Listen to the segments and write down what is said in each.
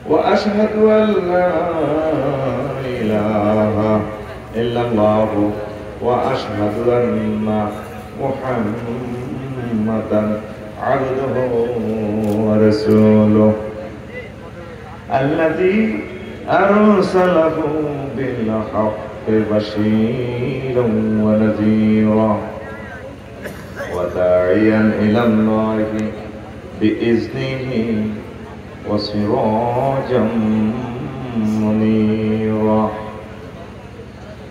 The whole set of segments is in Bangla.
وأشهد أن لا إله إلا الله وأشهد أن محمدا عبده ورسوله الذي أرسله بالحق بشيرا ونذيرا وداعيا إلى الله بإذنه وسراجا منيرا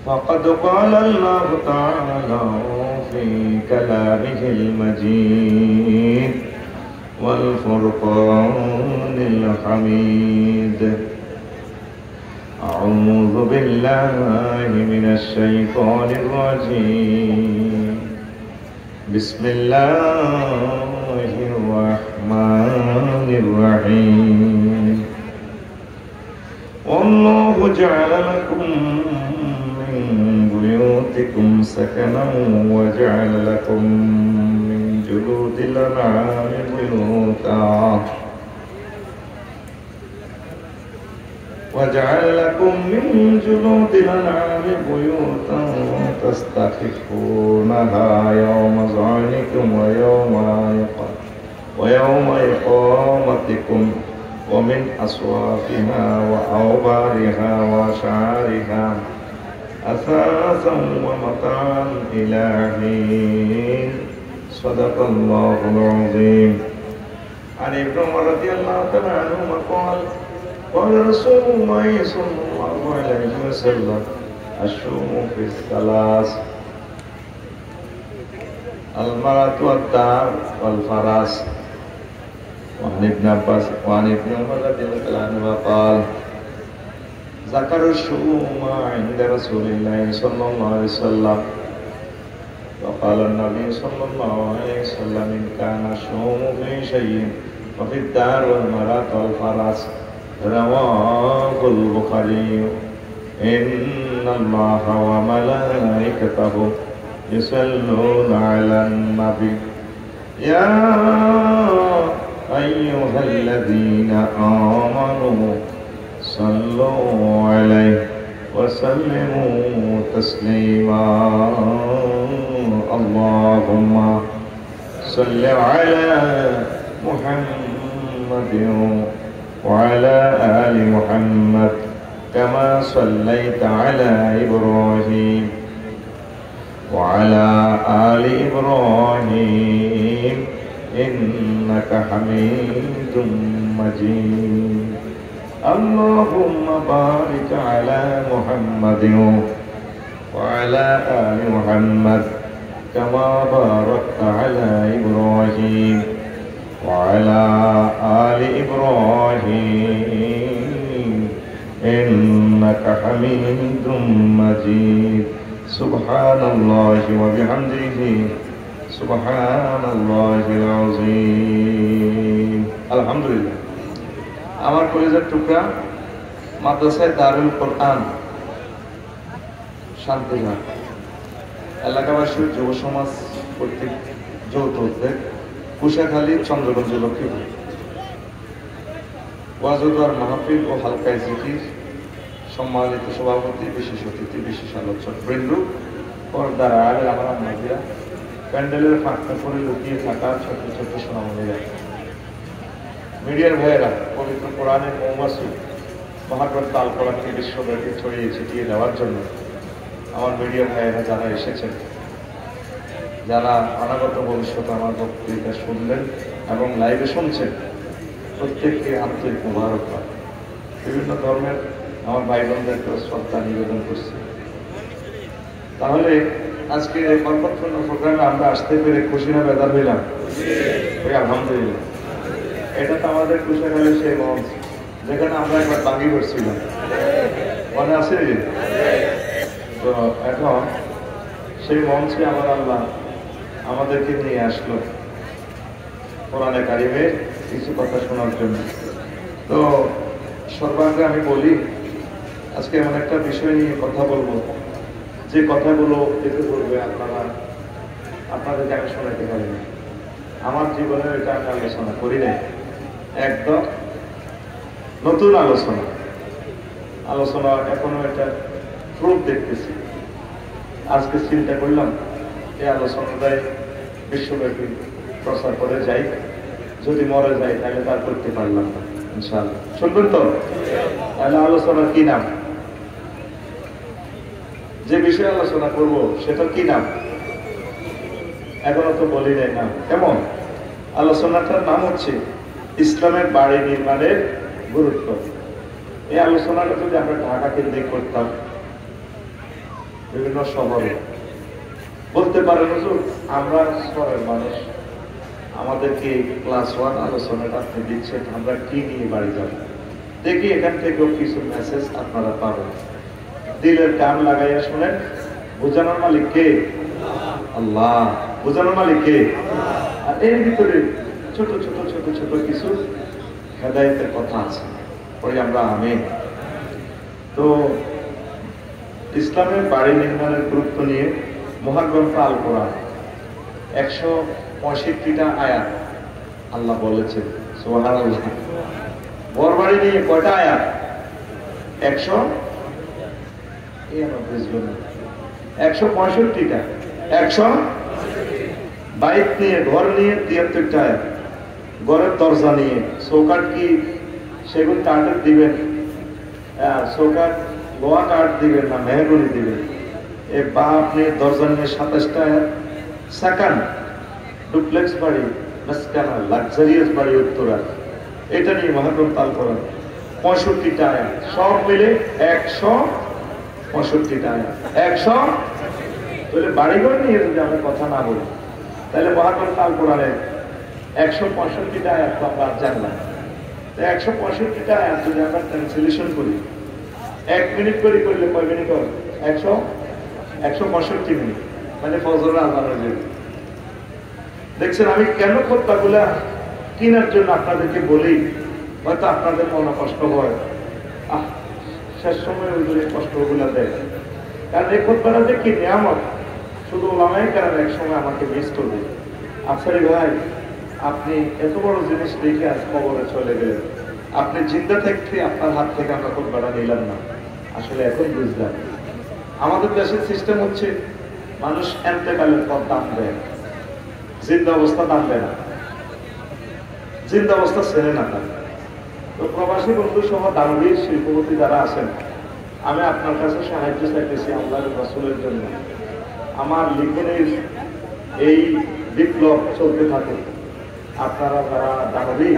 فقد قال الله تعالى في كلامه المجيد والفرقان الحميد أعوذ بالله من الشيطان الرجيم بسم الله الرحمن الرحيم والله جعل لكم من بيوتكم سكنا وجعل لكم من جلود الأنعام بيوتا وجعل لكم من جلود الأنعام بيوتا تستخفونها يوم ظعنكم ويوم إقامتكم ومن أصوافها وأوبارها وأشعارها أثاثا ومتاعا إلى حين صدق الله العظيم. عن ابن عمر رضي الله تعالى عنهما قال قال رسول الله صلى الله عليه وسلم الشوم في الثلاث المرأة والدار والفراس. وعن ابن عباس وعن ابن عمر رضي الله تعالى عنهما قال ذكر الشوم عند رسول الله صلى الله عليه وسلم وقال النبي صلى الله عليه وسلم إن كان الشوم في شيء وفي الدار والمرأة والفراس رواه البخاري. إن الله وملائكته يصلون على النبي يا أيها الذين آمنوا صلوا عليه وسلموا تسليما. اللهم صل على محمد وعلى آل محمد كما صليت على إبراهيم وعلى آل إبراهيم إنك حميد مجيد. اللهم بارك على محمد وعلى آل محمد كما باركت على إبراهيم وعلى آل إبراهيم إنك حميد مجيد. سبحان الله وبحمده سبحان الله العظيم. আলহামদুলিল্লাহ। আমার কলেজের টুকরা মাদ্রাসায় দারুল কোরআন শান্তিঘাট এলাকাবাসী যুব সমাজ কর্তৃক যৌথ উদ্যোগ কুশাখালী চন্দ্রগঞ্জ লক্ষ্মীপুর ওয়াজুদার মাহফিল ও হালকায় জিকির সম্মানিত সভাপতি বিশেষ অতিথি বিশেষ আলোচক বৃন্দ পর্দার আড়ে আমার আম্মাদিরা প্যান্ডেলের ফাঁকা করে লুকিয়ে থাকা ছোট ছোট সোনামণিরা মিডিয়ার ভাইয়েরা পবিত্র কোরআনের মৌমাসি মহাগ্রন্থ আল কোরআনকে বিশ্বব্যাপী ছড়িয়ে ছিটিয়ে দেওয়ার জন্য আমার মিডিয়া ভাইয়েরা যারা এসেছেন যারা অনাগত ভবিষ্যতে আমার বক্তৃতা শুনলেন এবং লাইভে শুনছেন প্রত্যেককে আন্তরিক মুবারকবাদ। বিভিন্ন ধর্মের আমার ভাই বোনদেরকে শ্রদ্ধা নিবেদন করছি। তাহলে আজকে এই কর্মক্ষণ প্রোগ্রামে আমরা আসতে পেরে খুশি না বেদার হইলাম? ওই আলহামদুলিল্লাহ। এটা তো আমাদের কুশাখালী সেই মঞ্চ যেখানে আমরা একবার বাঙ্গি করছিলাম, মনে আছে? তো এখন সেই মঞ্চে আমার আল্লাহ আমাদেরকে নিয়ে আসলো কোরআনে কারিমের কিছু কথা শোনার জন্য। তো সর্বাগ্রে আমি বলি আজকে এমন একটা বিষয় নিয়ে কথা বলবো যে কথাগুলো এতে বলবে আপনাদেরকে আমি শোনাতে পারি না। আমার জীবনের এটা আমি আলোচনা করি নাই, একদম নতুন আলোচনা আলোচনা এখনো এটা প্রুফ দেখতেছি। আজকে চিন্তা করলাম এই আলোচনাটাই বিশ্বব্যাপী প্রচার করে যাই, যদি মরে যাই তাহলে তার করতে পারলাম না। ইনশাআল্লাহ শুনবেন তো? তাহলে আলোচনার কি নাম? যে বিষয়ে আলোচনা করব সেটা কি নাম এখনো তো বলি নাই নাম। কেমন? আলোচনাটার নাম হচ্ছে ইসলামের বাড়ি নির্মাণের গুরুত্ব। এই আলোচনাটা যদি আমরা ঢাকা কেন্দ্রিক করতাম, বিভিন্ন শহরে বলতে পারেন হুজুর আমরা শহরের মানুষ, আমাদেরকে ক্লাস 1 আলোচনাটা আপনি দিচ্ছেন, আমরা কি নিয়ে বাড়ি যাব? দেখি এখান থেকেও কিছু মেসেজ আপনারা পাবেন। দিলের কান লাগাইয়া শুনেন। বোঝানোর মালিক কে? আল্লাহ। বোঝানোর মালিক কে? আর এর ভিতরে ছোট ছোট ছোট ছোট কিছু হেদায়েতের কথা আছে, পরে আমরা আমিন। তো ইসলামের বাড়ি নির্মাণের গুরুত্ব নিয়ে মহাগ্রন্থ আল কোরআন 165টা আয়াত আল্লাহ বলেছেন। সুবহানাল্লাহ। ঘর বাড়ি নিয়ে কয়টা আয়াত? 165টা। 100 বাইক নিয়ে, ঘর নিয়ে 73টা আয়াত। ঘরের দরজা নিয়ে চৌকাঠ কি সেগুন কাঠের দিবেন, চৌকাঠ লোহা কাঠ দিবেন না মেহগনি দিবেন? এ বা আপনি দরজা নিয়ে 27টা আয়াত। সেকেন্ড ডুপ্লেক্স বাড়ি, মাসকানা লাক্সারিয়াস বাড়ি উত্তরা, এটা নিয়ে মহাগ্রন্থ আল কোরআন 65টা আয়াত। সব মিলে 165টা আয়াত। 100 তাহলে বাড়িঘর নিয়ে যদি আমরা কথা না বলি তাহলে মহাগ্রন্থ আল কোরআনের 165টা আয়াত তো আমরা জানলাম। 165টা আয়াত যদি আমরা ট্রান্সলেশন করি 1 মিনিট করে করলে কয় মিনিট হবে? 165 মিনিট, মানে ফজরের আযানের জন্য। দেখছেন আমি কেন খুতবাগুলা কেনার জন্য আপনাদেরকে বলি, হয়তো আপনাদের মনে কষ্ট হয়, শেষ সময় ওই কষ্টগুলা দেয়। কারণ এই খুতবাটা যে কি নিয়ামত, শুধু ওলামায়ে কেরাম এক সময় আমাকে মিস করবে। আফসারি ভাই, আপনি এত বড় জিনিস দেখে আজ কবরে চলে গেলেন, আপনি জিন্দা থাকতে আপনার হাত থেকে আমরা খুতবাটা নিলাম না। আসলে এখন বুঝলাম আমাদের দেশের সিস্টেম হচ্ছে মানুষ এন্তেকালের পর দাম দেয়, জিন্দা অবস্থা দাম দেয় না, জিন্দা অবস্থা ছেড়ে না তার। তো প্রবাসী বন্ধু সহ দানবীর শিল্পপতি যারা আছেন, আমি আপনার কাছে সাহায্য চাইতেছি আল্লাহর রাসূলের জন্য। আমার লিখনের এই বিপ্লব চলতে থাকে। আপনারা যারা দানবী,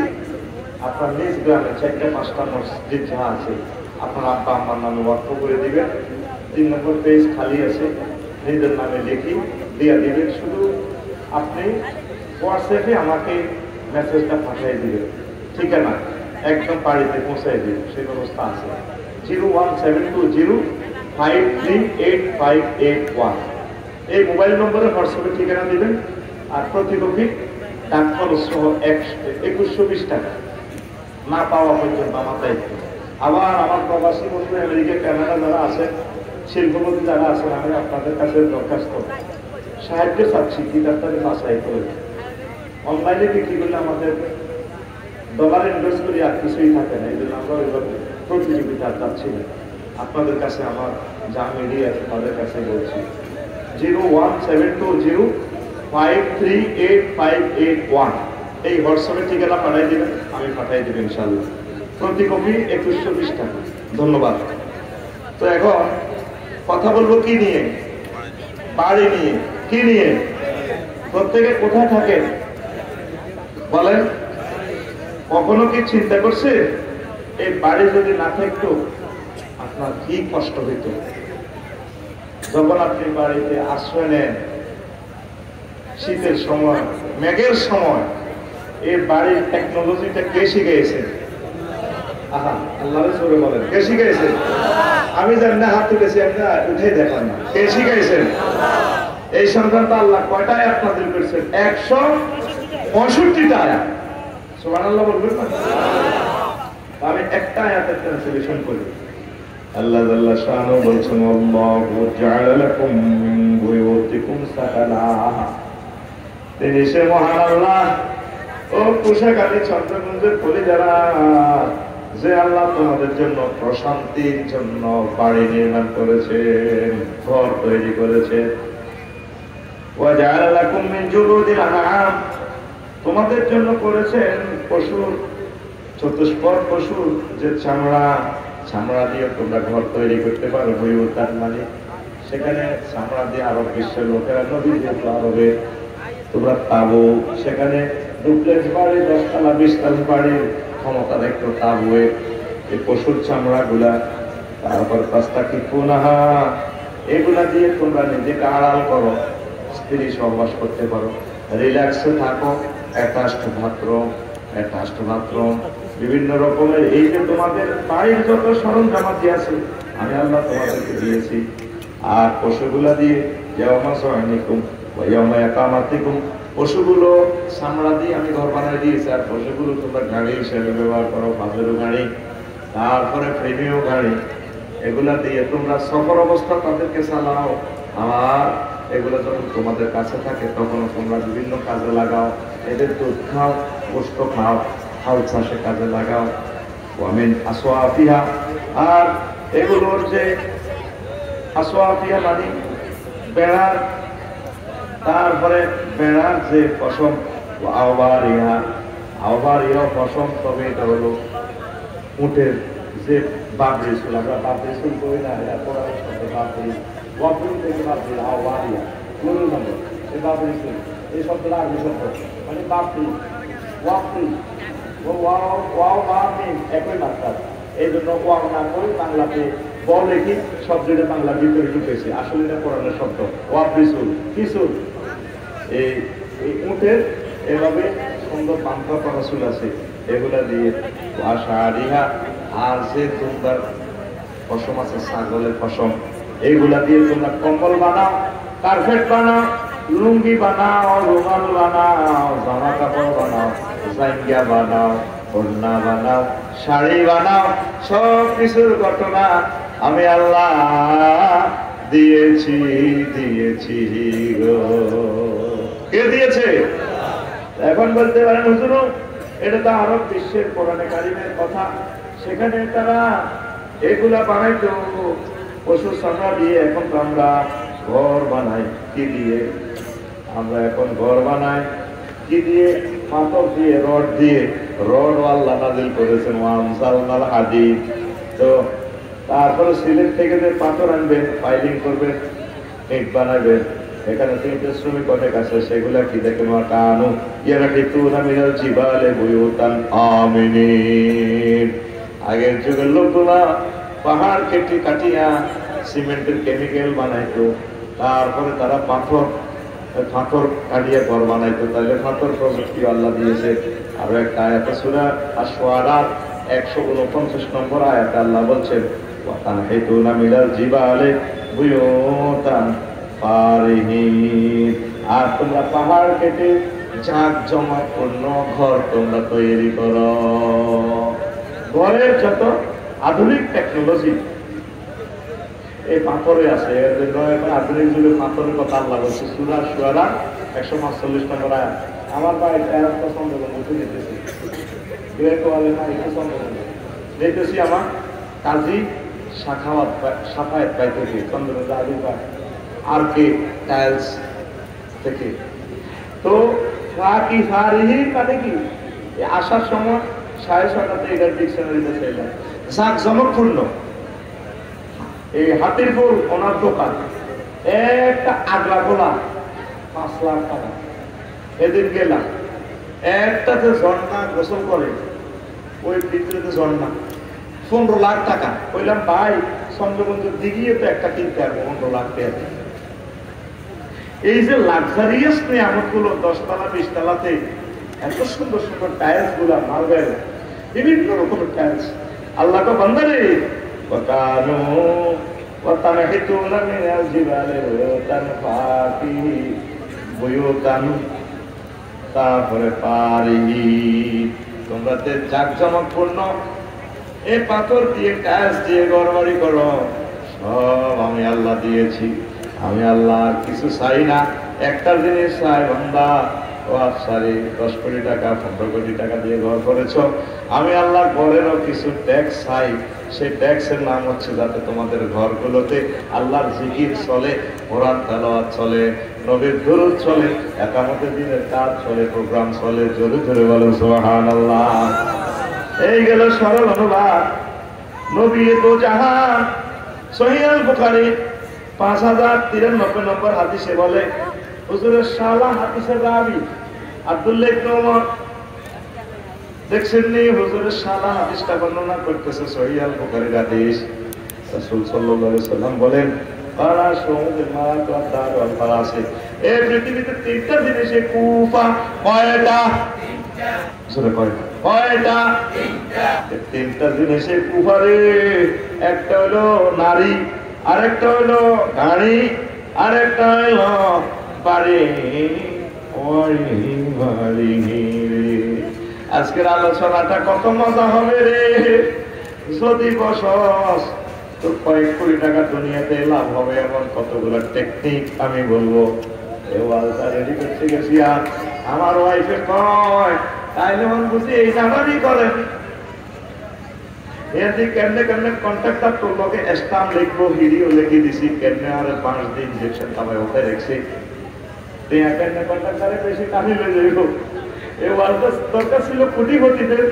আপনার নিজ গ্রামে 4-5টা মসজিদ যা আছে আপনার আব্বা আম্মার নামে ওয়াকফ করে দিবেন। 3 নম্বর পেজ খালি আছে, নিজের নামে লিখি দিয়ে দিবেন। শুধু আপনি হোয়াটসঅ্যাপে আমাকে মেসেজটা পাঠিয়ে দিবেন, ঠিকানা একদম বাড়িতে পৌঁছাই দিবেন, সেই ব্যবস্থা আছে। 01720538581 এই মোবাইল নম্বরে হোয়াটসঅ্যাপে ঠিকানা দিবেন। আর প্রতি কপি ডাক খরচ সহ 2120 টাকা না পাওয়া পর্যন্ত আমার দায়িত্ব। আবার আমার প্রবাসী বন্ধু আমেরিকা কানাডা যারা আছেন, শিল্পপতি যারা আছেন, আমি আপনাদের কাছে দরখাস্ত সাহায্য চাচ্ছি, কিতাবটাকে বাছাই করে। অনলাইনে বিক্রি করলে আমাদের ডলার ইনভেস্ট করি আর কিছুই থাকে না, এই জন্য আমরা ওইভাবে প্রতিযোগিতা চাচ্ছি না। আপনাদের কাছে আমার যা মিডিয়া আছে তাদের কাছে বলছি 01720538581 এই হোয়াটসঅ্যাপে ঠিকানা পাঠাই দেবেন, আমি পাঠাই দেবেন ইনশাআল্লাহ। প্রতি কপি 2120 টাকা। ধন্যবাদ। তো এখন কথা বলবো কি নিয়ে? বাড়ি নিয়ে। কি নিয়ে? প্রত্যেকে কোথায় থাকে বলেন? কখনো কি চিন্তা করছে এই বাড়ি যদি না থাকতো আপনার কি কষ্ট হইত? যখন আপনি বাড়িতে আশ্রয় নেন শীতের সময়, মেঘের সময়, এই বাড়ির টেকনোলজিটা কে শিখিয়েছে? আহা, আল্লাহ জোরে বলেন, কে শিখাইছে? আমি জানি না, হাত তুলেছি, আপনি উঠে দেখান না। কে শিখাইছেন? এই সংক্রান্ত আল্লাহ কয়টা আয়াত নাযিল করেছেন? 165টা আয়াত। সুবহানাল্লাহ বলবেন না? আমি একটা আয়াতের ট্রান্সলেশন করি। আল্লাহ জাল্লা শানু বলছেন, আল্লাহু জাআলা লাকুম মিন বুয়ুতিকুম সাকানা। তিনি সে মহান আল্লাহ, ও কুশাকালী চন্দ্রগুঞ্জের পলি যারা, যে আল্লাহ তোমাদের জন্য প্রশান্তির জন্য বাড়ি নির্মাণ করেছেন, ঘর তৈরি করেছেন। ওয়াজআলা লাকুম মিন জুলুদিল আনআম, তোমাদের জন্য করেছেন পশুর চতুষ্পদ পশুর যে চামড়া দিয়ে তোমরা ঘর তৈরি করতে পারো। বুয়ুতান মানে সেখানে চামড়া দিয়ে আরব বিশ্বের লোকেরা, নবী যেহেতু আরবে, তোমরা তাবু, সেখানে ডুপ্লেক্স বাড়ি 10 তলা 20 তলা বাড়ির ক্ষমতা দেখতো তাবুয়ে এই পশুর চামড়া গুলা। তারপর পাস্তা কি পুনাহা, এগুলা দিয়ে তোমরা নিজেকে আড়াল করো, স্ত্রী সহবাস করতে পারো, রিল্যাক্সে থাকো। অ্যাটাচড বাথরুম বিভিন্ন রকমের, এই যে তোমাদের বাড়ির যত সরঞ্জামাতি আছে আমি আল্লাহ তোমাদেরকে দিয়েছি। আর পশুগুলা দিয়ে পশুগুলো চামড়া দিয়ে আমি ঘর বানাই দিয়েছি। আর পশুগুলো তোমরা গাড়ি হিসেবে ব্যবহার করো, বাজারও গাড়ি, তারপরে প্রেমীয় গাড়ি, এগুলা দিয়ে তোমরা সফর অবস্থা তাদেরকে চালাও। আর এগুলো যখন তোমাদের কাছে থাকে তখন তোমরা বিভিন্ন কাজে লাগাও। এদের দুধ খাও, গোস্ত খাও, হাল চাষে কাজে লাগাও। ওয়ামিন আসওয়াফিহা, আর এগুলোর যে আসওয়াফিহা মানে বেড়ার, তারপরে বেড়ার যে পশম, আওবারিয়া পশম, তবে এটা হলো উটের যে বাবরি চুল, আমরা বাবরি চুল করি না, বাবরি ওয়াবরি থেকে বাবরি, আওবারিয়া গরুর নামে এই বাবরি চুল, এই শব্দটা আরবি শব্দ মানে বাবরি ওয়াবরি, ওয়াও বাবরি একই মাত্রা। এই জন্য ওয়াও না করে বাংলাতে বলে কি শব্দটা বাংলা ভিতরে ঢুকেছে, আসলে এটা কোরআনের শব্দ। ওয়াবরি চুল কি চুল? এই উটের এভাবে সুন্দর পান্তা করা চুল আছে, এগুলা দিয়ে আশারিহা, আর যে তোমরা পশম আছে ছাগলের পশম, এইগুলা দিয়ে তোমরা কম্বল বানাও, কার্পেট বানাও, লুঙ্গি বানাও, রুমাল বানাও, জামা কাপড় বানাও, জাঙ্গিয়া বানাও, ওড়না বানাও, শাড়ি বানাও। সব কিছুর ঘটনা আমি আল্লাহ দিয়েছি গো। কে দিয়েছে? এখন বলতে পারেন হুজুর এটা তো আরব বিশ্বের কোরআনে কারিমের কথা, সেখানে তারা এগুলা বানাইতো পশু চামড়া দিয়ে। এখন তো আমরা ঘর বানাই কি দিয়ে? আমরা এখন ঘর বানাই কি দিয়ে? পাথর দিয়ে, রড দিয়ে। রড আল্লাহ নাযিল করেছেন ওয়ানজালনাল হাদিদ। তো তারপরে সিলেট থেকে যে পাথর আনবেন, পাইলিং করবেন, ইট বানাবেন, এখানে 3টে শ্রমিক অনেক আছে, সেগুলা কি দেখেন? কানু ইয়ারাকিতুনা মিনাল জিবালে বুয়ুতান আমিনিন। আগের যুগের লোকগুলা পাহাড় কেটে কাটিয়া সিমেন্টের কেমিক্যাল বানাইতো, তারপরে তারা পাথর কাটিয়ে ঘর বানাইতো। তাহলে পাথর প্রযুক্তি আল্লাহ দিয়েছে। আরো একটা আয়াতে সূরা আশ-শুআরার 149 নম্বর আয়াতে আল্লাহ বলছেন ওয়াতানহিতুনা মিনাল জিবালে বুয়ুতান ফারিহিন, আর তোমরা পাহাড় কেটে জাঁকজমকপূর্ণ ঘর তোমরা তৈরি করো। ঘরের যত আধুনিক টেকনোলজি এই পাথরে আছে, এর জন্য এখন আধুনিক যুগে পাথরের কথা আল্লাহ বলছে সূরা শুআরা 145 নম্বর আয়াত। আমার ভাই আয়াত পছন্দ করে বুঝে নিতেছি, দেখতেছি আমার কাজী সাফায়েত ভাই থেকে চন্দ্রনাথ আলী ভাই আর কে টাইলস থেকে। তো মানে কি আসার সময় 6:30 এটার ডিকশনারিতে চাইলাম জাঁকজমকপূর্ণ। এই হাতিরপুর ওনার দোকান, একটা আগলা গোলা 5 লাখ টাকা। এদিন গেলাম, একটাতে ঝর্ণা গোসল করে, ওই ভিতরে ঝর্ণা 15 লাখ টাকা। বললাম ভাই চন্দ্রবন্ধুর দিঘিয়ে তো একটা কিনতে হবে 15 লাখ টাকা। এই যে লাক্সারিয়াস নিয়ামত গুলো 10 তলা 20 তলাতে এত সুন্দর সুন্দর টাইলস গুলা, মার্বেল, বিভিন্ন রকমের টাইলস। আল্লাহ তো বান্দারে তারপরে তোমরা জাঁকজমকপূর্ণ এই পাথর দিয়ে টাইলস দিয়ে ঘরবাড়ি করো, সব আমি আল্লাহ দিয়েছি। আমি আল্লাহ কিছু চাই না, একটা জিনিস চাই বান্দা, ও আফসারি 10 কোটি টাকা 15 কোটি টাকা দিয়ে ঘর করেছ, আমি আল্লাহ ঘরেরও কিছু ট্যাক্স চাই। সেই ট্যাক্সের নাম হচ্ছে যাতে তোমাদের ঘরগুলোতে আল্লাহর জিকির চলে, কোরআন তেলাওয়াত চলে, নবীর দুরূদ চলে, একামতের দিনের কাজ চলে, প্রোগ্রাম চলে। জোরে জোরে বলো সুবহানাল্লাহ। এই গেল সরল অনুবাদ। নবী তো জাহান সহিহ আল বুখারী 5093 নম্বর হাদিসে বলে, হুজুরের শালা হাদিসের রাবী আব্দুল্লাহ ইবনে ওমর দেখছেন নি, হুজুরের শালা হাদিসটা বর্ণনা করতেছে সহিহ আল বুখারীর হাদিস। রাসূল সাল্লাল্লাহু আলাইহি সাল্লাম বলেন, পারা সমুদ্রের মাত ওয়া দার ওয়াল ফারাসি, এই পৃথিবীতে তিনটা জিনিসে কুফা কয়টা? জোরে কয়টা? কয়টা? তিনটা জিনিসে কুফারে। একটা হলো নারী, আরেকটা হলো গাড়ি, আরেকটা হলো বাড়ি। আজকের আলোচনাটা কত মজা হবে রে যদি বসস, তো কয়েক কোটি টাকা দুনিয়াতে লাভ হবে এমন কতগুলো টেকনিক আমি বলবো। রেডি করতে গেছি আর আমার ওয়াইফে কয় তাইলে মন বুঝি এই নামারই করেন। এদি কেমনে কেমনে কন্ট্রাক্টর তোর লোকে স্টাম্প লিখবো, ভিডিও লিখে দিছি, কেমনে আর 5 দিন ইনজেকশন খাবে ওখানে রেখেছি। কেমনে কন্ট্রাক্টারে বেশি কামি হয়ে যাইব। এই ওয়ার্ল্ড দরকার ছিল কোটিপতিদের,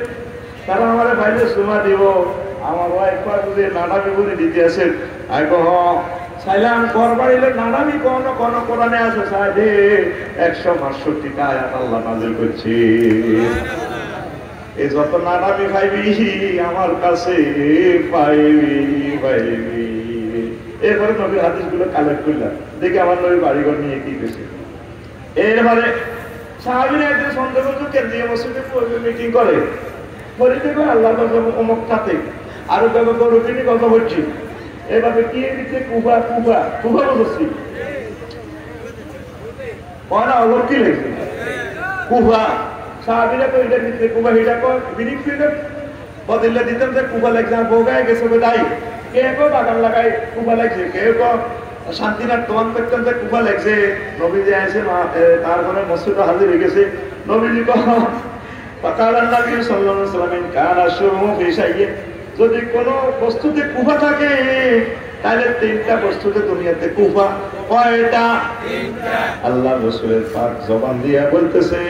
তারা আমার বাইরে সুমা দিব। আমার ওয়াইফ যদি নানা বিবরী দিতে আসেন, আমি কহ চাইলাম ঘর বাড়িলে নানাবি কোন কোন কোরআনে আছে সাহেব 165টা আয়াত আল্লাহ নাযিল করছে। এই যত নানাবি পাইবি আমার কাছে পাইবি। এরপরে নবীর হাদিসগুলো কালেক্ট করলাম, দেখি আমার নবীর বাড়িঘর নিয়ে কি গেছে। এরপরে সাহাবীরা একদিন সন্ধ্যা পর্যন্ত কেন্দ্রীয় মসজিদে মিটিং করে, বলিতে করে আল্লাহ অমুক তাতে আরো গরুকিনি কথা বলছি। এভাবে কি দিচ্ছে কুফা কুফা কুফা বলছি কয়না অলর কি লেগেছে কুফা। সাহাবীরা তো এটা দিচ্ছে কুফা, এটা বিরিক ফিরে বদলে দিতেন যে কুফা লাগছে, বোগায় গেছে দায়ী। কে কেউ বাগান লাগায় কুফা লাগছে, কেউ শান্তিনাথ তোমার করতেন যে কুফা লাগছে। নবীজি আসে তারপরে মসজিদে হাজির হয়ে গেছে। নবীজি যদি কোন বস্তুতে কুফা থাকে তাহলে 3টা বস্তুতে দুনিয়াতে কুফা কয়টা? আল্লাহ রাসূলের পাক জবান দিয়া বলতেছে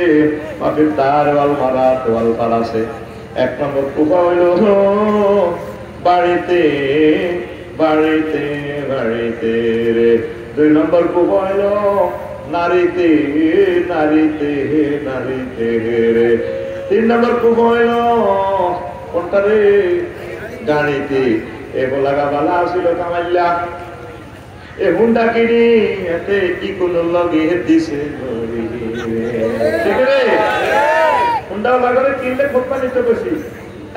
মাফির দার ওয়াল মারাত ওয়াল ফারাসে। 1 নম্বর কুফা হইল বাড়িতে বাড়িতে বাড়িতে রে। 2 নম্বর কুফা হইল নারীতে নারীতে নারীতে রে। 3 নম্বর কুফা হইল কোনটা রে? গাড়িতে। এ বলাগা বালা আসিল কামাইলা এ হুন্ডা কিনি এতে কি কোন লগে দিছে ঠিক রে। হুন্ডা লাগারে কিনলে খোপা নিতে বসি,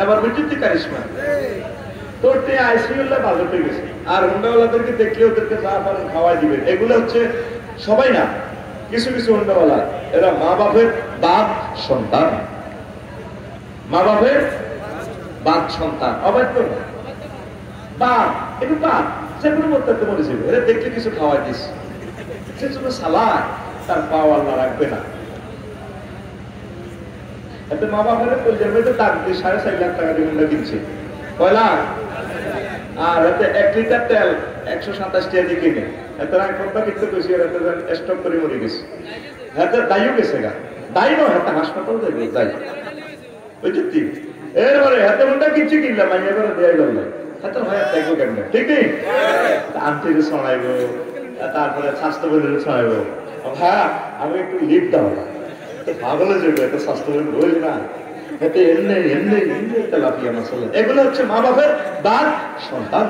এবার বিদ্যুৎ কারিশমা তোর তে আইসিইউল্লাহ বাজে পেয়ে গেছে। আর হুন্ডাওয়ালাদেরকে দেখলে ওদেরকে যা পারেন খাওয়াই দিবেন। এগুলো হচ্ছে সবাই না, কিছু কিছু হুন্ডাওয়ালা এরা মা বাপের বাপ সন্তান, মা বাপের বাপ সন্তান, অবাধ্য বাপ। এটা বাপ যে কোনো মধ্যে বলেছিল এরা দেখলে কিছু খাওয়াই দিস, সে জন্য সালাদ তার পাও আল্লাহ রাখবে না। এতে মা বাপের তো টাক দিয়ে 4.5 লাখ টাকা দিয়ে হুন্ডা কিনছে, কয় লাখ। আর এতে 1 লিটার তেল 127 টাকা দিয়ে কিনে এত রাখ কোনটা কিনতে পেয়েছি, এত স্টক করে মরে গেছে। হাতে দায়ও গেছে গা, দায়ী নয়, হাতে হাসপাতাল যাবে দায়ী বুঝছি। এরপরে হাতে হুন্ডা কিনছি কিনলাম মাইয়া করে দেয়াই গেল না, হাতে ভাই দেখবো কেমন ঠিক নেই। আন্টিকে শোনাইব, তারপরে স্বাস্থ্য বন্ধুকে শোনাইব, হ্যাঁ আমি একটু লিফট দাও না পাগলে যাবে, এত স্বাস্থ্য বন্ধু বলি না। এগুলো হচ্ছে মা বাপের বাদ সন্তান,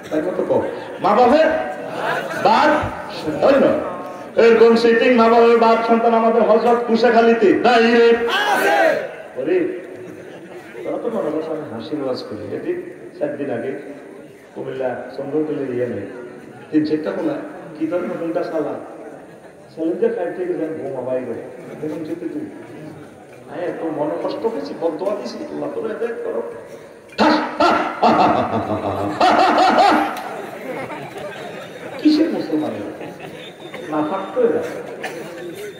তাই মতো কম মা বাপের বাদ সন্তান নয়। এরকম সিটিং মা বাপের বাদ সন্তান আমাদের হযরত কুশাখালীতে নাই রে। তোরা তো মনে করছো আমি হাসির ওয়াজ করি। এটি 4 দিন আগে কুমিল্লা চন্দ্রতলের ইয়ে নেই 3-4টা বলা কি ধরনের কোনটা সালা চ্যালেঞ্জের ফ্যাক্টরি গেছেন বোমা বাই করে দেখুন যেতে তুই এত মনে কষ্ট হয়েছি, বদোয়া দিছি আল্লাহ তোরা এদের করো। কিসের মুসলমান না ফাঁকতো এরা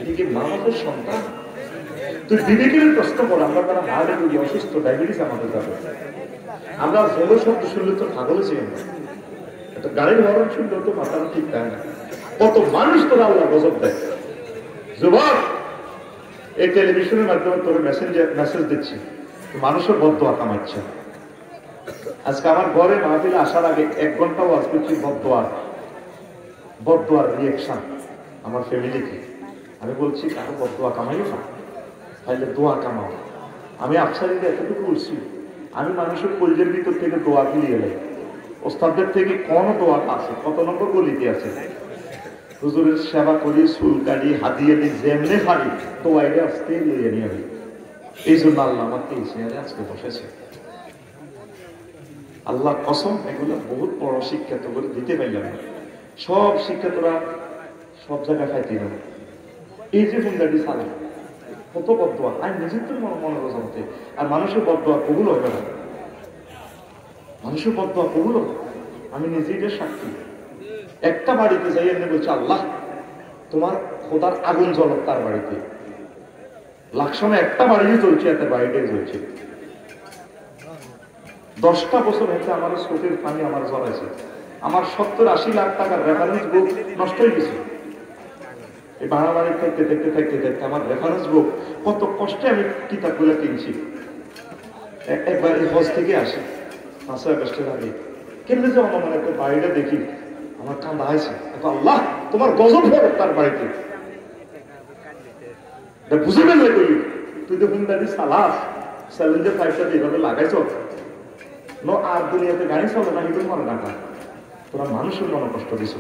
এটি কি মা বাপের সন্তান? তুই বিবেকের প্রশ্ন কর, আমরা তারা হার্টে রোগী, অসুস্থ, ডায়াবেটিস আমাদের যাবে। আমরা জল শব্দ শুনলে তো পাগল ছিলাম না, একটা গাড়ির হরণ শুনলে তো মাথাটা ঠিক থাকে না। কত মানুষ তোরা আল্লাহ গজব দেয়। যুবক, এই টেলিভিশনের মাধ্যমে তোর মেসেজ দিচ্ছি, মানুষের বদদোয়া কামাচ্ছে। আজকে আমার ঘরে মাহফিলে আসার আগে 1 ঘন্টা ওয়াজ করছি বদদোয়ার রিয়েকশন আমার ফ্যামিলিকে। আমি বলছি কারো বদদোয়া কামাইও না, তাহলে দোয়া কামাও। আমি আফসারিকে এতটুকু বলছি, আমি মানুষের কলিজের ভিতর থেকে দোয়া ফিরিয়ে এলাই। ওস্তাদদের থেকে কোন দোয়া আছে, কত নম্বর গলিতে আছে। হুজুরের সেবা করি, চুল কাটি, হাতিয়ে দিই, যেমনি পারি তো আইডে আজকে লইয়ে নিয়ে আমি। এই জন্য আল্লাহ আমাকে এই চেয়ারে আজকে বসেছে। আল্লাহ কসম, এগুলো বহুত বড় শিক্ষা তো করে দিতে পারলাম না। সব শিক্ষা তোরা সব জায়গায় খাইতে হবে। এই যে হুন্ডাটি চালা কত বদদোয়া, আমি নিজের তো মনে বোঝাতে। আর মানুষের বদদোয়া কবুল হবে না, মানুষের বদদোয়া কবুল হবে। আমি নিজেই সাক্ষী। একটা বাড়িতে যাই এমনি বলছে, আল্লাহ তোমার খোদার আগুন জ্বলক তার বাড়িতে। লাকসামে একটা বাড়িও চলছে, একটা বাড়িটাই চলছে। 10টা বছর হচ্ছে আমার চোখের পানি আমার জড়াইছে। আমার 70-80 লাখ টাকার রেফারেন্স বুক নষ্ট হয়ে গেছে। এই ভাড়া বাড়ি থাকতে থাকতে থাকতে থাকতে আমার রেফারেন্স বুক কত কষ্টে আমি কিতাবগুলো কিনছি। একবার এই হজ থেকে আসি 5 আগস্টের আগে, কেমনে যে আমার মনে একটা বাড়িটা দেখি আমার কান্দা হয়েছে। আল্লাহ তোমার গজব হবে তার বাড়িতে। বুঝে গেলে কই তুই তো হুন্ডারি চালাস, স্যালেঞ্জার 5টা এইভাবে লাগাইছ আর দুনিয়াতে গাড়ি চলে না, কিন্তু মনে না। তোরা মানুষের মনে কষ্ট দিছ।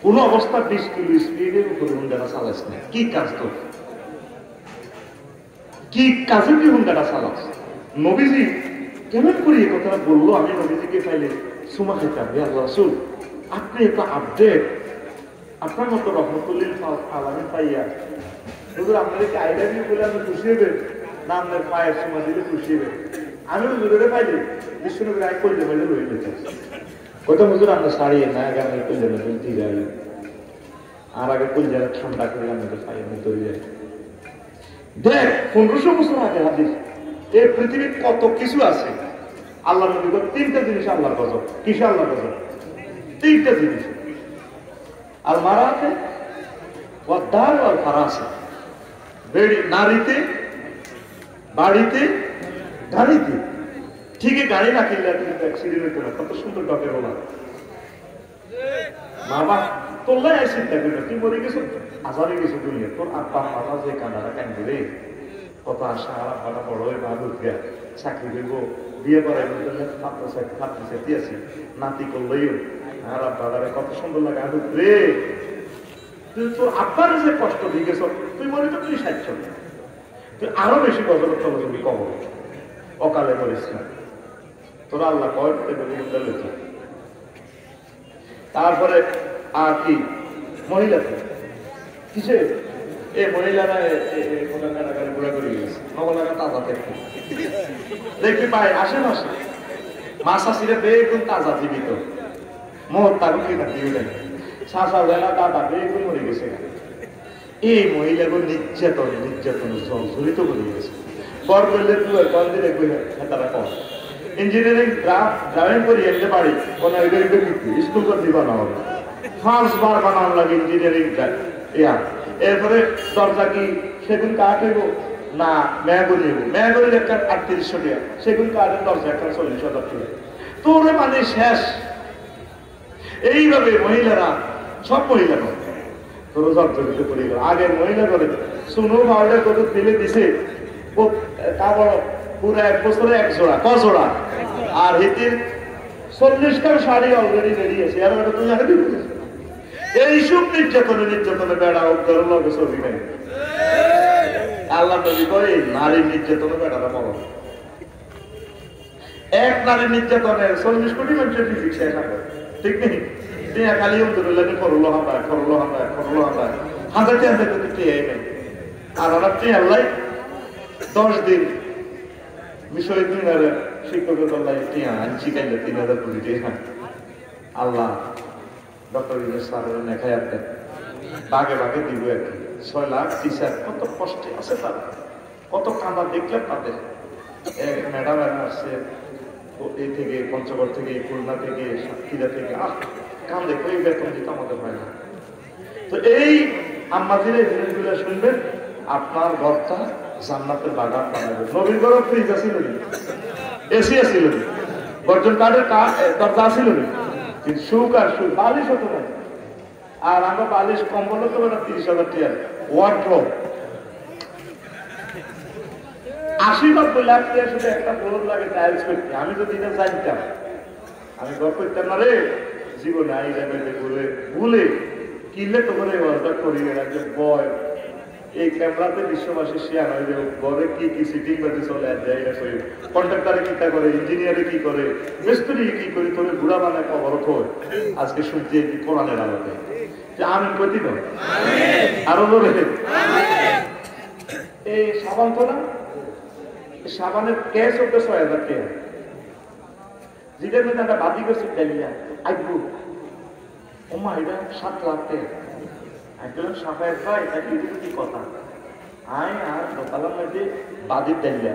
কোন অবস্থা 20 কিলো স্পিডের উপরে হুন্ডাটা চালাইস না। কি কাজ তোর, কি কাজে তুই হুন্ডাটা চালাস? নবীজি কেমন করি এই কথাটা বললো, আমি নবীজিকে পাইলে সুমা খাইতাম। আল্লাহ রাসূল আপনি একটা আপডেট, আপনার মতো রহমতুল্লিল আলামিন পাইয়া হুজুর আপনাদেরকে আইডিয়া দিয়ে বলে আপনি খুশি হবেন না, আপনার পায়ের সুমা দিলে খুশি হবেন। আমি হুজুরে পাইলে বিষ্ণুনবীর আয় করলে বলে রয়ে যেতে ওইটা হুজুর আমরা সারিয়ে না, আগে আমি করলে বলতে যাই, আর আগে করলে যারা ঠান্ডা করে আমাদের পাই আমি তৈরি যাই। দেখ 1500 বছর আগে হাদিস, এই পৃথিবীর কত কিছু আছে। আল্লাহ নবী 3টা জিনিস আল্লাহর গজব। কিসে আল্লাহর গজব? 3টা জিনিস। আর মারা আছে ওয়াদার আর ফারা আছে। নারীতে, বাড়িতে, গাড়িতে। ঠিকই গাড়ি না কিনলে কিন্তু অ্যাক্সিডেন্ট হতো না। কত সুন্দর ডকে বলা মা বাপ তোল্লাই চিন্তা করি না, তুই মরে গেছো, আজারে গেছো দুনিয়া। তোর আব্বা মাথা যে কান্দাটা কান্দি রে, কত আশা আর আব্বাটা বড় হয়ে ভালো উঠবে, চাকরি করব, বিয়ে করাই ছাত্রী ছাত্রী আছে, নাতি করলেও আর আব্বাটারে কত সুন্দর লাগে আদুক রে। তুই তোর আব্বার যে কষ্ট দিয়ে গেছ, তুই মনে তো তুই 60 তুই আরো বেশি গজল চলছবি কবর অকালে মরিস না। তোরা আল্লাহ কয় লেখা। তারপরে আর কি মহিলা কিসে এই মহিলারা ঘোরা করে গেছে নবলাগা তাজা দেখতে দেখবি পায় আশেপাশে মাছ আসিরে বেগুন তাজা জীবিত মোহর তারও কিনা দিয়ে দেয় শাসা বেলা দাদা বেগুন মরে গেছে। এই মহিলাগুলো নির্যাতন জল ঝুলিত করে গেছে। পর করলে কলেজে তারা কম ইঞ্জিনিয়ারিং ড্রাইভিং করি এমনি বাড়ি কোনো স্কুল করে দিবা না হবে 5 বার বানানো লাগে ইঞ্জিনিয়ারিং এরপরে দরজা কি সেগুন কাঠ হইব না মেয়াগুড়ি হইব, মেয়াগুড়ির একটা 3800 টাকা, সেগুন কাঠের দরজা একটা 40,000 টাকা। তোর মানে শেষ। এইভাবে মহিলারা সব মহিলা তোর জর্জরিত করে গেল। আগে মহিলা করে সুনো পাউডার কত দিলে দিছে তারপর পুরো 1 বছরে 1 জোড়া জোড়া আর হিতির 40 কার শাড়ি অলরেডি বেরিয়েছে। আর ওটা তুমি আগে দিতে এইসব নির্যাতনে বেড়া উদ্ধার লগে ছবি নেই। আল্লাহ নবী কয় নারী নির্যাতনে বেড়াটা বড়। এক নারী নির্যাতনের 40 কোটি মানুষের ফিজিক্স শেষ হবে, ঠিক নেই? খালি উদ্ধার করলো হাঁটায় হাঁটাতে হাঁটাতে টিয়াই নেই। আর ওরা টিয়াল্লাই 10 দিন বিষয় দিনের শিক্ষকের গল্লায় টিয়া শিখাইলে 3000 কোটি টিয়া। আল্লাহ ডক্টর ইউনূস স্যারের নেখায় বাগে বাগে দিব আর কি। 6 লাখ টিচার কত কষ্টে আছে তারা, কত কাঁদা দেখলেন তাদের। এক ম্যাডাম আসছে এই থেকে, পঞ্চগড় থেকে, খুলনা থেকে, সাতক্ষীরা থেকে, কাঁদে কই বেতন দিতে আমাদের হয় না। তো এই আম্মাজিরা এই জিনিসগুলো শুনবেন, আপনার ঘরটা জান্নাতের বাগান বানাবে। নবীর ঘরে ফ্রিজ আছিল, এসি আছিল, গর্জন কাঠের দরজা আছিল, কিন্তু সুখ আর সুখ বালিশ হতো না। আর আমরা বালিশ কম্বল হতো না 30,000 টাকা ওয়ার্ড্রোব, 80-90 লাখ টাকা শুধু একটা ফ্লোর লাগে টাইলস করতে। আমি যদি এটা জানতাম, আমি ঘর করতাম না রে জীবনে। আই লেভেলে ঘুরে ভুলে কিনলে তো করে অর্ডার করি যে বয় এই ক্যামেরাতে বিশ্ববাসী শেয়ার হয় যে ঘরে কি কি সিটিং বাজে চলে যায়, কন্ট্রাক্টারে কি করে, ইঞ্জিনিয়ারে কি করে, মিস্ত্রি কি করে, তোরে বুড়া বানায় খবরত হয়। আজকে শুনছি কি কোরআনের আলোতে যে আমি কতি না আরো বলে এই সাবান তো না, সাবানের ক্যাশ হতে 6,000 টাকা, যেটার মধ্যে একটা বাদি করছে ডালিয়া আইবু ওমা এটা 7 লাখ টাকা। একদম সাফাই ভাই এটা কি কথা, আয় আর দোকানের মধ্যে বাদির ডালিয়া,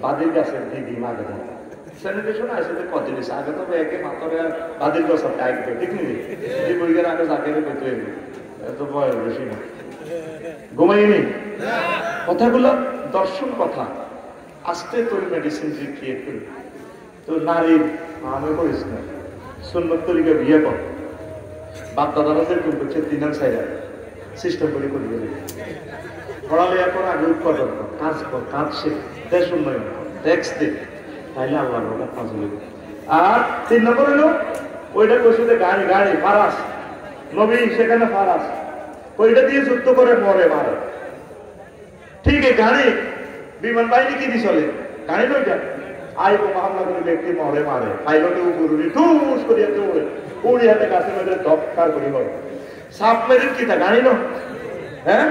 বাদির গাছের দিদি মাগে স্যানিটেশন আসে তো কত দিয়েছে আগে তো একে মাত্র বাদির গাছ আসবে ঠিক নেই, এই বইয়ের আগে যাকে করতে এত বয়স বেশি না, ঘুমাইনি কথাগুলো দর্শন কথা। আস্তে তোর মেডিসিন ক্রিয়েট করি তো নারীর আমি করিস না, সুন্নত তরিকা বিয়ে কর, বাপ দাদারা যেরকম করছে 3 সাইডা সিস্টেম করে করে দেবে। পড়ালেখা কর, আগে উৎপাদন কর, কাজ কর, কাজ শেখ, দেশ উন্নয়ন কর, ট্যাক্স দে, তাইলে আল্লাহ কাজ হইবে। আর 3 নম্বর হলো ওইটা করছে যে গাড়ি গাড়ি ফারাস নবী, সেখানে ফারাস ওইটা দিয়ে যুদ্ধ করে মরে মারে। ঠিক এই গাড়ি বিমান বাহিনী কি দিয়ে চলে, গাড়ি নইটা আই হামলা করে ব্যক্তি মরে মারে, পাইলটে উপর উড়ি টুস করিয়া দৌড়ে উড়ি হাতে গাছের মধ্যে দপকার করি হয়। সাবমেরিন কি তা গাড়ি ন, হ্যাঁ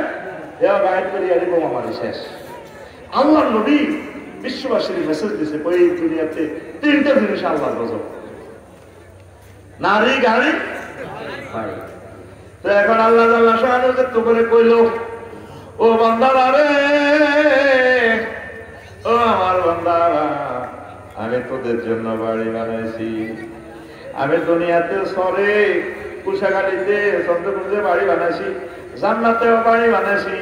গাইড করি আরে বোমা মারি শেষ। আল্লাহ নবী বিশ্ববাসীর মেসেজ দিছে ওই দুনিয়াতে 3টা জিনিস আল্লাহ গজব, নারী গাড়ি। তো এখন আল্লাহ তো করে কইল ও বান্দারা রে, ও আমার বান্দারা, আমি তোদের জন্য বাড়ি বানাইছি। আমি দুনিয়াতে সরে কুশাগাড়িতে চন্দ্রপুরে বাড়ি বানাইছি, জান্নাতেও বাড়ি বানাইছি।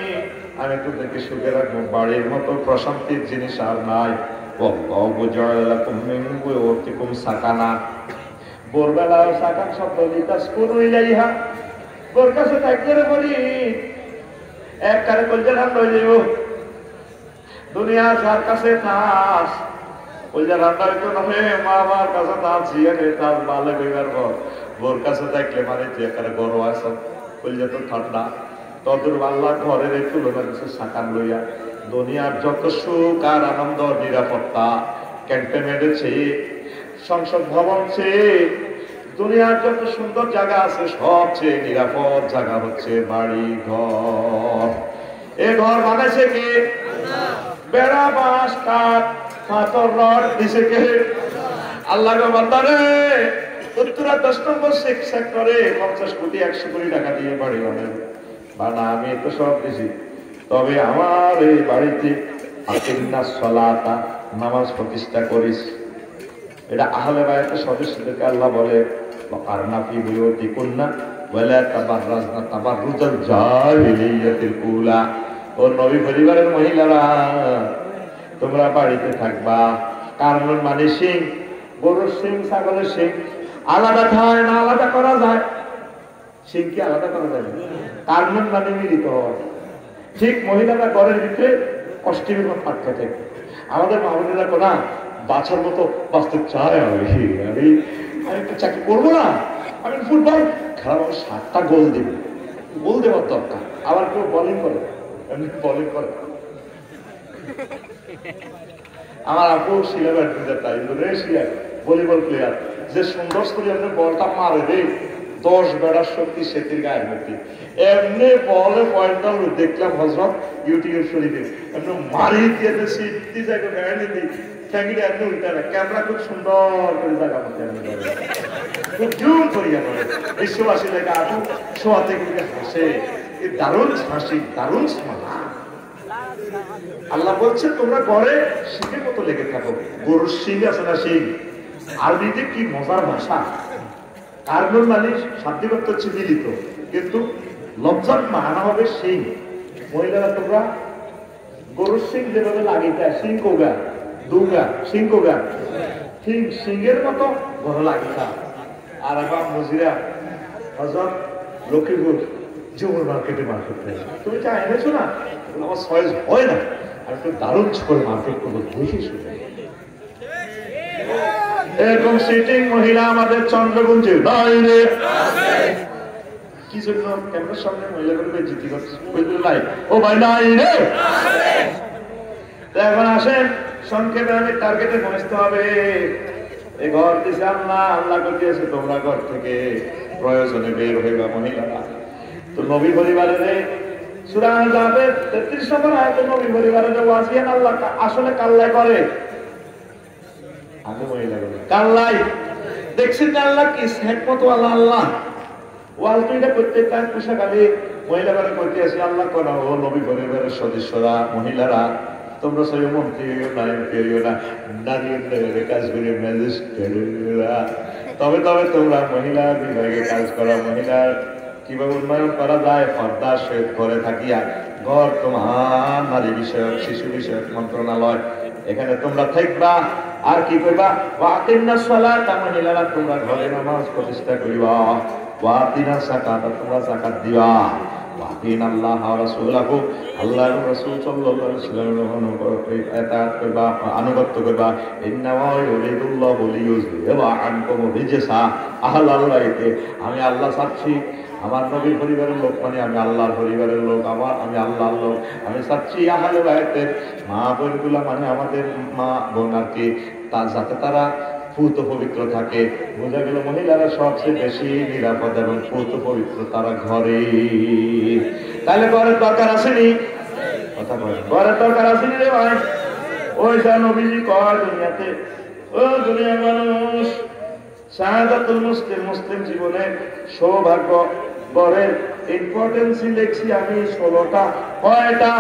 আমি তোদেরকে সুখে রাখবো, বাড়ির মতো প্রশান্তির জিনিস আর নাই। সাকানা ভোরবেলা সাকান শব্দ দিতা বোর কাছে থাকলে বলি এক কারে কলজা রান্না হয়ে যাইব, দুনিয়া যার কাছে তাস কলজা রান্না হইতো না, মা আমার কাছে তাস জিয়াকে তাস ভালো হইবার পর বোর কাছে থাকলে মানে তুই একারে গরম আস, কলজা তো ঠান্ডা। তদুর আল্লাহ ঘরের এই তুলনা কিছু সাকান লইয়া দুনিয়ার যত সুখ আর আনন্দ, নিরাপত্তা, ক্যান্টনমেন্টের চেয়ে, সংসদ ভবন চেয়ে, দুনিয়ার যত সুন্দর জায়গা আছে সবচেয়ে নিরাপদ জায়গা হচ্ছে বাড়ি ঘর। এ ঘর বানাইছে কে? বেড়া বাঁশ কাঠ পাথর রড দিছে কে? আল্লাহ বান্দারে উত্তরা 10 নম্বর সেক্টরে 50 কোটি 100 কোটি টাকা দিয়ে বাড়ি বানাবে। বানা আমি তো সব দিছি, তবে আমার এই বাড়িতে সলাতা নামাজ প্রতিষ্ঠা করিস। এটা আহলে বায়াতের সদস্যদেরকে আল্লাহ বলে আরনা ফি বুয়ুতিকুন্না ওয়ালা তাবাররাজনা তাবাররুজাল জাহিলিয়াতিল উলা। ও নবী পরিবারের মহিলারা তোমরা বাড়িতে থাকবা। কারণ মানে সিং, গরুর সিং, ছাগলের সিং আলাদা খায় না, আলাদা করা যায়? সিংকে আলাদা করা যায়? কারণ মানে মিলিত হয়। ঠিক মহিলারা ঘরের ভিতরে অষ্টির মতো ফাটকা থাকে। আমাদের মাহবুবেরা কোনা বাছার মতো বাঁচতে চায়। আমি একটু চাকরি করবো না, আমি ফুটবল খেলা, 7টা গোল দেবে, গোল দেওয়ার দরকার। আবার কেউ বোলিং করে, এমনি বোলিং করে। আমার আপু ছিল ইন্দোনেশিয়ার ভলিবল প্লেয়ার, যে সুন্দর করে এমনি বলটা মারে রে, 10 বেড়ার শক্তি সেটির গায়ের মধ্যে এমনি বলে পয়েন্টটা দেখলাম হজরত ইউটিউব শরীফে, এমনি মারি দিয়েছে সিটি জায়গা গায়ে দিই ঠ্যাঙ্গিটা এমনি উল্টা না, ক্যামেরা খুব সুন্দর করে জায়গা মধ্যে খুব জুম করিয়া করে বিশ্ববাসী লেগে আপু শোয়াতে কিন্তু হাসে, দারুণ হাসি, দারুণ সমাধান। আল্লাহ বলছে তোমরা ঘরে শিঙের মতো লেগে থাকো। গরুর শিং আছে না, শিং আরবিতে কি মজার ভাষা। কার্বন মানে শাব্দিকর্থ হচ্ছে মিলিত, কিন্তু লজ্জার মানা হবে শিং। মহিলারা তোমরা গরুর শিং যেভাবে লাগিয়ে শিং কোগা দুগা শিং কোগা ঠিক সিংহের মতো ঘর লাগিয়ে। আর এখন মজিরা হজরত লক্ষ্মীপুর জুমুর মার্কেটে মার্কেট করে তুমি যা এনেছো না আমার সয়েজ হয় না, আর একটু দারুণ করে মার্কেট করবো দেখে শুনে। এরকম সিটিং মহিলা আমাদের চন্দ্রগঞ্জে নয় রে। কি জন্য ক্যামেরার সামনে মহিলাগুলোকে জিতি করছে নাই? ও ভাই নাই রে। এখন আসেন সংক্ষেপে আমি টার্গেটে পৌঁছতে হবে। এই ঘর দিছে আল্লাহ, আল্লাহ করতেছে তোমরা ঘর থেকে প্রয়োজনে বের হইবা মহিলারা। তো নবী পরিবারের সূরা আহজাবের 33 নম্বর আয়াতে নবী পরিবারের ওয়াসিয়ান আল্লাহ আসলে কাল্লাই করে। আগে মহিলাগুলো কাল্লাই দেখছেন না আল্লাহ কি হিকমত ওয়ালা আল্লাহ। ওয়ালটিটা প্রত্যেকটা পোশাকালে মহিলারা করতে আসে আল্লাহ করা। ও নবী পরিবারের সদস্যরা মহিলারা তোমরা সবাই মন্ত্রী না নারী কাজ করে ম্যাজিস্ট্রেটরা, তবে তোমরা মহিলা বিভাগে কাজ করা। মহিলার কিভাবে উন্নয়ন করা যায় পর্দা শেষ করে থাকিয়া ঘর তোমার নারী বিষয়ক শিশু বিষয়ক মন্ত্রণালয়, এখানে তোমরা থাকবা। আর কি করবা? ওয়াকিমনা সালাত, মহিলারা তোমরা ঘরে নামাজ প্রতিষ্ঠা করিবা। ওয়াতিনা যাকাত, তোমরা যাকাত দিবা। ওয়াতিন আল্লাহ ওয়া রাসূলাহু, আল্লাহর রাসূল সাল্লাল্লাহু আলাইহি ওয়াসাল্লামের ইতাআত করবা, আনুগত্য করবা। ইন্নামা ইউরিদুল্লাহু লিইয়ুযহিবা আনকুম রিজসা আহলাল বাইতি, আমি আল্লাহ চাচ্ছি আমার নবীর পরিবারের লোক মানে আমি আল্লাহর পরিবারের লোক, আমি আল্লাহর লোক। আমি চাচ্ছি আহলে বাইতের মা বোনগুলা মানে আমাদের মা বোন আর কি, যাতে তারা পূত পবিত্র থাকে। বোঝা গেল মহিলারা সবচেয়ে বেশি নিরাপদ এবং পূত পবিত্র তারা ঘরে। তাহলে ঘরের দরকার আসেনি? কথা বলেন, ঘরের দরকার আসেনি রে ভাই? ওই যা নবীজি কয় দুনিয়াতে, ও দুনিয়ার মানুষ, শাহাদাতুল মুসলিম, মুসলিম জীবনের সৌভাগ্য ঘরের ইম্পর্টেন্সই দেখছি আমি 16টা। কয়টা?